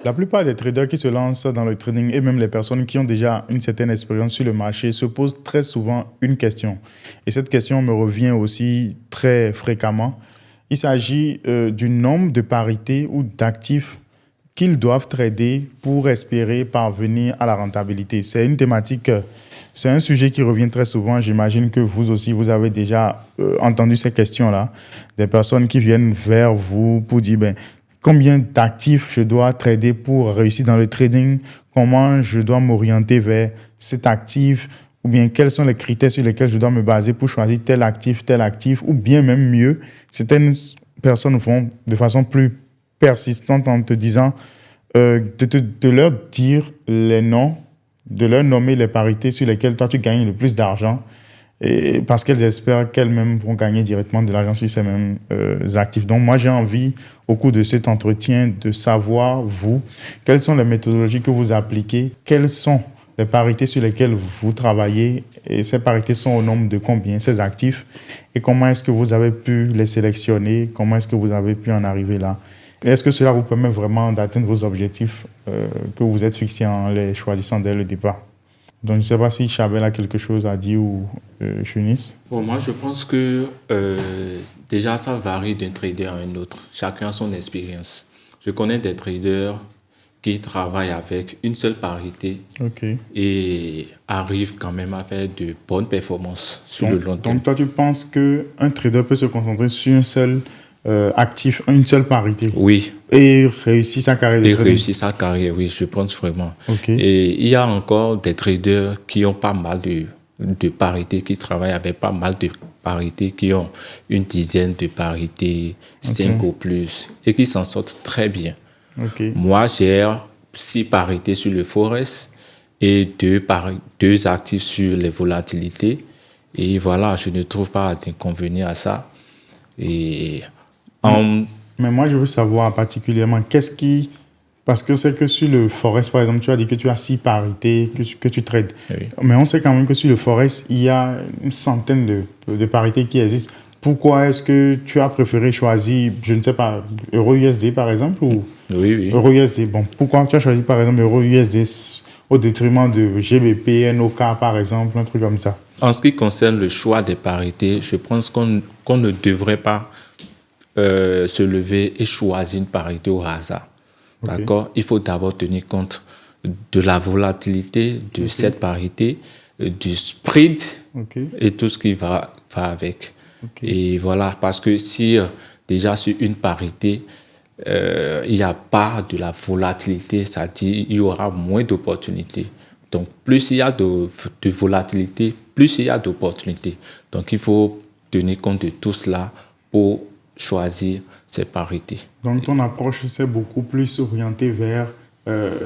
La plupart des traders qui se lancent dans le trading et même les personnes qui ont déjà une certaine expérience sur le marché se posent très souvent une question. Et cette question me revient aussi très fréquemment. Il s'agit du nombre de parités ou d'actifs qu'ils doivent trader pour espérer parvenir à la rentabilité. C'est une thématique, c'est un sujet qui revient très souvent. J'imagine que vous aussi, vous avez déjà entendu ces questions-là. Des personnes qui viennent vers vous pour dire, ben, combien d'actifs je dois trader pour réussir dans le trading? Comment je dois m'orienter vers cet actif? Ou bien quels sont les critères sur lesquels je dois me baser pour choisir tel actif? Ou bien même mieux, certaines personnes font de façon plus persistante en te disant de leur dire les noms, de leur nommer les parités sur lesquelles toi tu gagnes le plus d'argent et parce qu'elles espèrent qu'elles-mêmes vont gagner directement de l'argent sur ces mêmes actifs. Donc moi, j'ai envie, au cours de cet entretien, de savoir, vous, quelles sont les méthodologies que vous appliquez, quelles sont les parités sur lesquelles vous travaillez, et ces parités sont au nombre de combien, ces actifs, et comment est-ce que vous avez pu les sélectionner, comment est-ce que vous avez pu en arriver là. Et est-ce que cela vous permet vraiment d'atteindre vos objectifs que vous êtes fixés en les choisissant dès le départ? Donc, je ne sais pas si Chabel a quelque chose à dire ou Chunis. Bon, moi, je pense que déjà, ça varie d'un trader à un autre. Chacun a son expérience. Je connais des traders qui travaillent avec une seule parité et arrivent quand même à faire de bonnes performances sur le long terme. Donc, toi, tu penses qu'un trader peut se concentrer sur un seul actif, une seule parité? Oui. Et réussir sa carrière de trader? Réussir sa carrière, oui, je pense vraiment. Et il y a encore des traders qui ont pas mal de parités, qui travaillent avec pas mal de parités, qui ont une dizaine de parités, 5 ou plus, et qui s'en sortent très bien. Moi, j'ai 6 parités sur le Forex et 2 actifs sur les volatilités. Et voilà, je ne trouve pas d'inconvénient à ça. Et mais moi, je veux savoir particulièrement qu'est-ce qui... Parce que c'est que sur le Forex, par exemple, tu as dit que tu as 6 parités que tu trades. Oui. Mais on sait quand même que sur le Forex, il y a une centaine de parités qui existent. Pourquoi est-ce que tu as préféré choisir, je ne sais pas, Euro-USD par exemple ou... Oui. Euro-USD. Bon, pourquoi tu as choisi par exemple Euro-USD au détriment de GBP, NOK par exemple, un truc comme ça? En ce qui concerne le choix des parités, je pense qu'on ne devrait pas se lever et choisir une parité au hasard. D'accord? Il faut d'abord tenir compte de la volatilité de cette parité, du spread et tout ce qui va avec. Et voilà, parce que si déjà sur une parité, il n'y a pas de la volatilité, c'est-à-dire il y aura moins d'opportunités. Donc, plus il y a de volatilité, plus il y a d'opportunités. Donc, il faut tenir compte de tout cela pour choisir ces parités. Donc, ton approche, c'est beaucoup plus orientée vers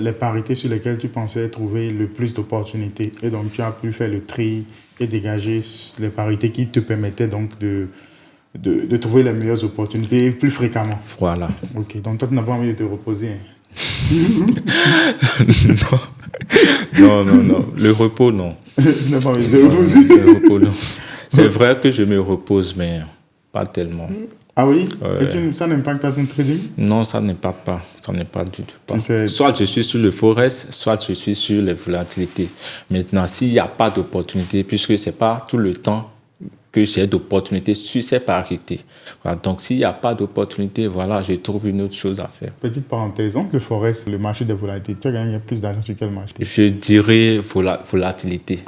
les parités sur lesquelles tu pensais trouver le plus d'opportunités. Et donc, tu as pu faire le tri et dégager les parités qui te permettaient donc de trouver les meilleures opportunités plus fréquemment. Voilà. Ok, donc toi, tu n'as pas envie de te reposer. Non. Le repos, non. Tu n'as pas envie de te reposer. Le repos, non. C'est vrai que je me repose, mais pas tellement. Ah oui? Et ça n'impacte pas ton trading? Non, ça n'impacte pas. Ça n'impacte du tout pas. Soit je suis sur le Forex, soit je suis sur les volatilités. Maintenant, s'il n'y a pas d'opportunité, puisque ce n'est pas tout le temps que j'ai d'opportunités sur ces parités. Voilà, donc, s'il n'y a pas d'opportunité, voilà, je trouve une autre chose à faire. Petite parenthèse, entre le Forex, le marché des volatilités, tu as gagné plus d'argent sur quel marché? Je dirais volatilité.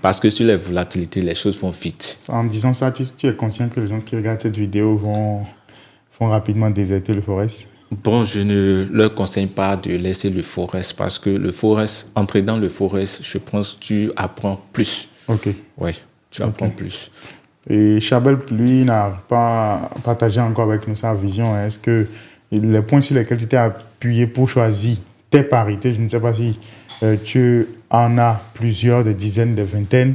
Parce que sur les volatilités, les choses vont vite. En disant ça, tu es conscient que les gens qui regardent cette vidéo vont rapidement déserter le Forex? Bon, je ne leur conseille pas de laisser le Forex parce que le Forex, entrer dans le Forex, je pense que tu apprends plus. Oui, tu apprends plus. Et Chabel, lui, n'a pas partagé encore avec nous sa vision. Est-ce que les points sur lesquels tu t'es appuyé pour choisir tes parités, je ne sais pas si tu en as plusieurs, des dizaines, des vingtaines,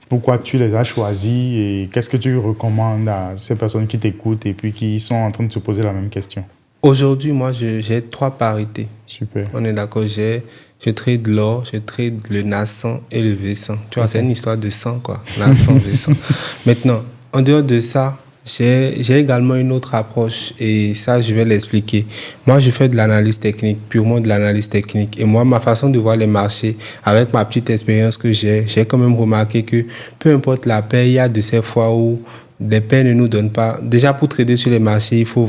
pourquoi tu les as choisis et qu'est-ce que tu recommandes à ces personnes qui t'écoutent et puis qui sont en train de se poser la même question? Aujourd'hui, moi, j'ai 3 parités. Super. On est d'accord, je trade l'or, je trade le NAS100 et le V100. Tu vois, c'est une histoire de 100, quoi. NAS100, V100. Maintenant, en dehors de ça, J'ai également une autre approche et ça, je vais l'expliquer. Moi, je fais de l'analyse technique, purement de l'analyse technique. Et moi, ma façon de voir les marchés, avec ma petite expérience que j'ai quand même remarqué que peu importe la paix, il y a de ces fois où des paix ne nous donnent pas. Déjà, pour trader sur les marchés, il faut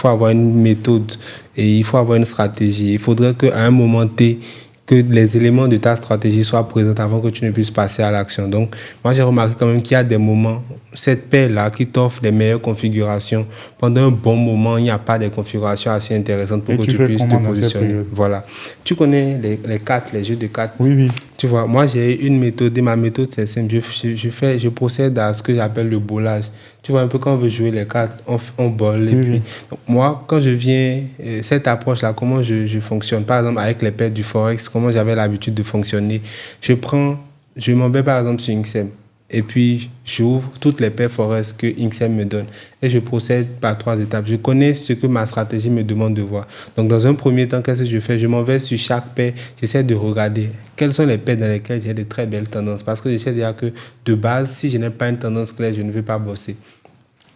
avoir une méthode et il faut avoir une stratégie. Il faudrait qu'à un moment T, que les éléments de ta stratégie soient présents avant que tu ne puisses passer à l'action. Donc, moi, j'ai remarqué quand même qu'il y a des moments, cette paire-là qui t'offre les meilleures configurations. Pendant un bon moment, il n'y a pas de configurations assez intéressantes pour que tu puisses te positionner. Voilà. Tu connais les cartes, les jeux de cartes? Oui, oui. Tu vois, moi, j'ai une méthode et ma méthode, c'est simple. Je procède à ce que j'appelle le bolage. Tu vois, un peu quand on veut jouer les cartes, on bolle. Et puis, donc, moi, quand je viens, cette approche-là, comment je fonctionne, par exemple, avec les paires du Forex, comment j'avais l'habitude de fonctionner, je m'en vais par exemple sur XM. Et puis, j'ouvre toutes les paires Forex que XM me donne. Et je procède par 3 étapes. Je connais ce que ma stratégie me demande de voir. Donc, dans un premier temps, qu'est-ce que je fais? Je m'en vais sur chaque paire. J'essaie de regarder quelles sont les paires dans lesquelles j'ai de très belles tendances. Parce que j'essaie de dire que, de base, si je n'ai pas une tendance claire, je ne vais pas bosser.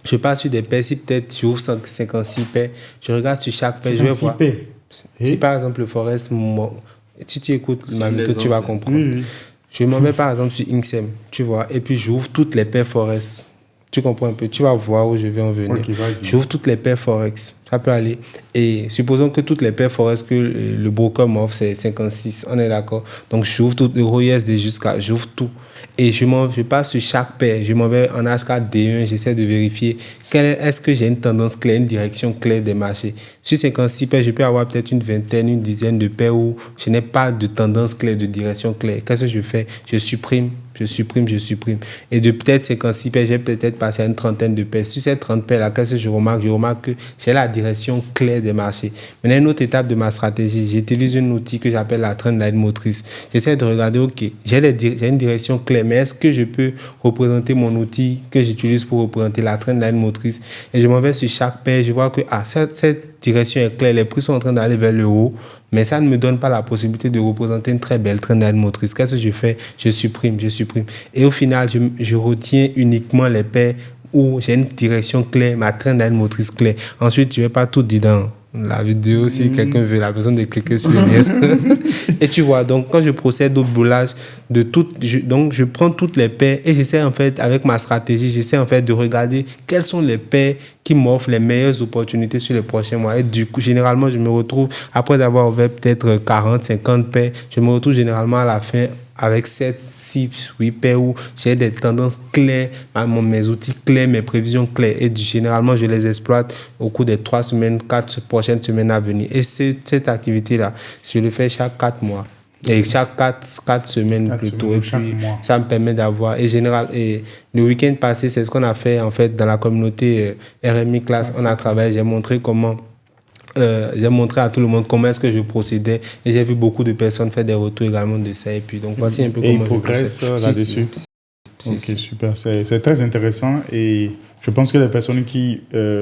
Je pars sur des paires. Si peut-être j'ouvre 56 paires, je regarde sur chaque paire. Je vais voir. Si par exemple, le Forex, si tu écoutes ma méthode, tu vas comprendre. Oui. Je m'en vais par exemple sur XM, tu vois, et puis j'ouvre toutes les paires Forex. Tu comprends un peu, tu vas voir où je vais en venir. Okay, j'ouvre toutes les paires Forex, ça peut aller. Et supposons que toutes les paires Forex que le broker m'offre, c'est 56, on est d'accord. Donc j'ouvre tout, Euro USD jusqu'à, j'ouvre tout. Et je passe sur chaque paire, je m'en vais en H4 D1, j'essaie de vérifier est-ce que j'ai une tendance claire, une direction claire des marchés. Sur 56 paires, je peux avoir peut-être une vingtaine, une dizaine de paires où je n'ai pas de tendance claire, de direction claire. Qu'est-ce que je fais? Je supprime. Et de peut-être 56 paires, j'ai peut-être passé à une trentaine de paires. Sur ces 30 paires-là, qu'est-ce que je remarque? Je remarque que j'ai la direction claire des marchés. Maintenant, une autre étape de ma stratégie, j'utilise un outil que j'appelle la trendline motrice. J'essaie de regarder, OK, j'ai une direction claire, mais est-ce que je peux représenter mon outil que j'utilise pour représenter la trendline motrice? Et je m'en vais sur chaque paire, je vois que cette direction est claire, les prix sont en train d'aller vers le haut, mais ça ne me donne pas la possibilité de représenter une très belle trendline motrice. Qu'est-ce que je fais? Je supprime. Et au final, je retiens uniquement les paires où j'ai une direction claire, ma trendline motrice claire. Ensuite, je ne vais pas tout dire dans la vidéo. Si quelqu'un veut, la personne de cliquer sur le lien. Et tu vois, donc quand je procède au boulage de toutes, donc je prends toutes les paires et j'essaie en fait, avec ma stratégie, de regarder quelles sont les paires qui m'offrent les meilleures opportunités sur les prochains mois. Et du coup, généralement, je me retrouve, après avoir ouvert peut-être 40, 50 paires, je me retrouve généralement à la fin avec 7, 6, 8 paires où j'ai des tendances claires, mes outils clairs, mes prévisions claires. Et généralement, je les exploite au cours des 3 semaines, 4 prochaines semaines à venir. Et cette activité-là, je le fais chaque 4 mois. Et chaque 4 semaines plutôt. Et puis, ça me permet d'avoir. Et le week-end passé, c'est ce qu'on a fait en fait dans la communauté RMI Class. On a travaillé, j'ai montré à tout le monde comment est-ce que je procédais et j'ai vu beaucoup de personnes faire des retours également de ça et puis donc voici un peu comment je progresse là-dessus. Ok, super, c'est très intéressant et je pense que les personnes qui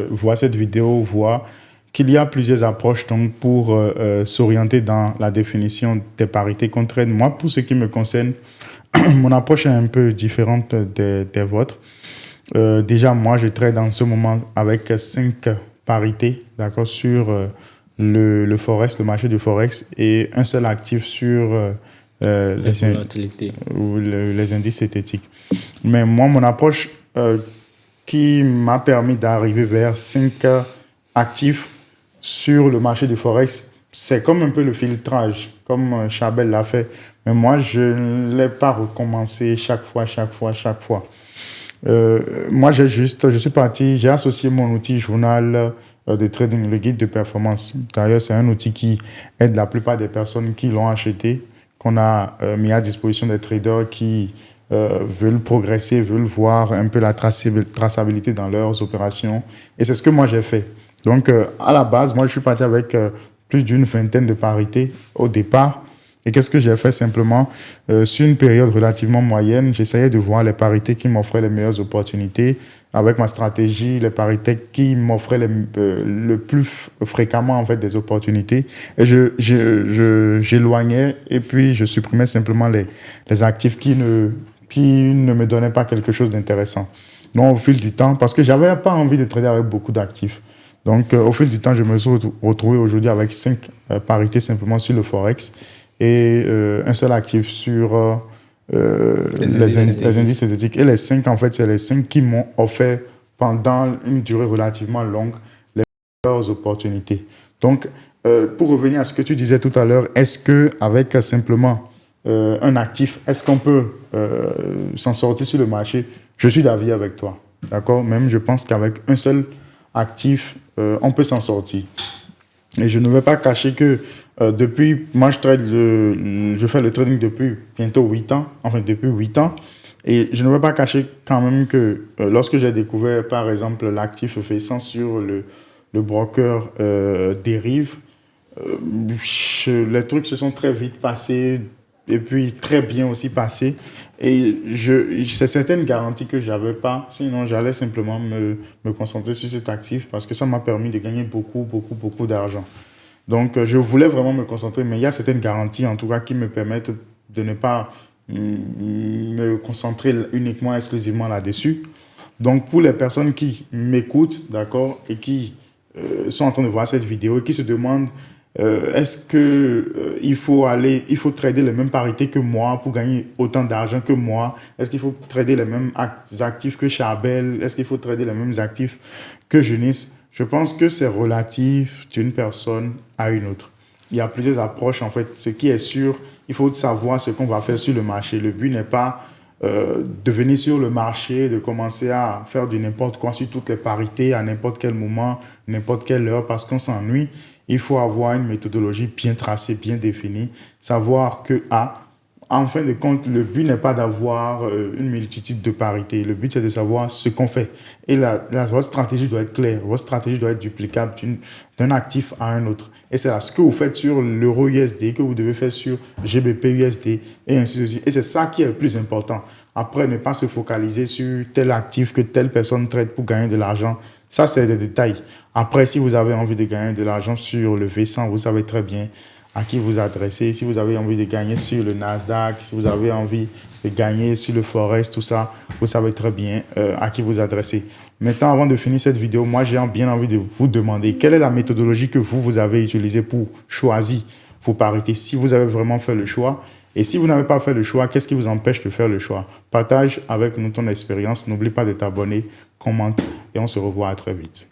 voient cette vidéo voient qu'il y a plusieurs approches donc, pour s'orienter dans la définition des parités qu'on trade. Moi, pour ce qui me concerne, mon approche est un peu différente des vôtres. Déjà, moi, je trade en ce moment avec 5 parités, d'accord, sur le Forex, le marché du Forex, et un seul actif sur les indices synthétiques. Mais moi, mon approche qui m'a permis d'arriver vers 5 actifs sur le marché du Forex, c'est comme un peu le filtrage, comme Chabel l'a fait. Mais moi, je ne l'ai pas recommencé chaque fois. Moi, je suis parti, j'ai associé mon outil journal de trading, le guide de performance. D'ailleurs, c'est un outil qui aide la plupart des personnes qui l'ont acheté, qu'on a mis à disposition des traders qui veulent progresser, veulent voir un peu la traçabilité dans leurs opérations. Et c'est ce que moi, j'ai fait. Donc, à la base, moi, je suis parti avec plus d'une vingtaine de parités au départ. Et qu'est-ce que j'ai fait simplement? Sur une période relativement moyenne, j'essayais de voir les parités qui m'offraient les meilleures opportunités. Avec ma stratégie, les parités qui m'offraient le plus fréquemment en fait, des opportunités. Et j'éloignais et puis je supprimais simplement les actifs qui ne me donnaient pas quelque chose d'intéressant. Donc, au fil du temps, parce que je n'avais pas envie de trader avec beaucoup d'actifs. Donc, au fil du temps, je me suis retrouvé aujourd'hui avec 5 parités simplement sur le Forex et un seul actif sur les indices synthétiques. Et les 5, en fait, c'est les 5 qui m'ont offert pendant une durée relativement longue les meilleures opportunités. Donc, pour revenir à ce que tu disais tout à l'heure, est-ce qu'avec simplement un actif, est-ce qu'on peut s'en sortir sur le marché? Je suis d'avis avec toi. D'accord? Même je pense qu'avec un seul actif, on peut s'en sortir. Et je ne vais pas cacher que depuis, moi je fais le trading depuis bientôt 8 ans, enfin depuis 8 ans. Et je ne vais pas cacher quand même que lorsque j'ai découvert par exemple l'actif FaceSense sur le broker Derive, les trucs se sont très vite passés et puis très bien aussi passés. Et c'est certaines garanties que je n'avais pas. Sinon, j'allais simplement me concentrer sur cet actif parce que ça m'a permis de gagner beaucoup d'argent. Donc, je voulais vraiment me concentrer, mais il y a certaines garanties, en tout cas, qui me permettent de ne pas me concentrer uniquement, exclusivement là-dessus. Donc, pour les personnes qui m'écoutent, d'accord, et qui sont en train de voir cette vidéo et qui se demandent est-ce qu'il faut trader les mêmes parités que moi pour gagner autant d'argent que moi? Est-ce qu'il faut trader les mêmes actifs que Charbel? Est-ce qu'il faut trader les mêmes actifs que Junis? Je pense que c'est relatif d'une personne à une autre. Il y a plusieurs approches en fait. Ce qui est sûr, il faut savoir ce qu'on va faire sur le marché. Le but n'est pas de venir sur le marché, de commencer à faire du n'importe quoi sur toutes les parités, à n'importe quel moment, n'importe quelle heure, parce qu'on s'ennuie. Il faut avoir une méthodologie bien tracée, bien définie, savoir que, en fin de compte, le but n'est pas d'avoir une multitude de parités. Le but, c'est de savoir ce qu'on fait. Et votre stratégie doit être claire, votre stratégie doit être duplicable d'un actif à un autre. Et c'est là ce que vous faites sur l'euro USD, que vous devez faire sur GBP USD, et ainsi de suite. Et c'est ça qui est le plus important. Après, ne pas se focaliser sur tel actif que telle personne traite pour gagner de l'argent. Ça, c'est des détails. Après, si vous avez envie de gagner de l'argent sur le V100, vous savez très bien à qui vous adresser. Si vous avez envie de gagner sur le Nasdaq, si vous avez envie de gagner sur le Forex, tout ça, vous savez très bien à qui vous adresser. Maintenant, avant de finir cette vidéo, moi, j'ai bien envie de vous demander quelle est la méthodologie que vous avez utilisée pour choisir vos parités, si vous avez vraiment fait le choix. Et si vous n'avez pas fait le choix, qu'est-ce qui vous empêche de faire le choix? Partage avec nous ton expérience. N'oublie pas de t'abonner, commente et on se revoit à très vite.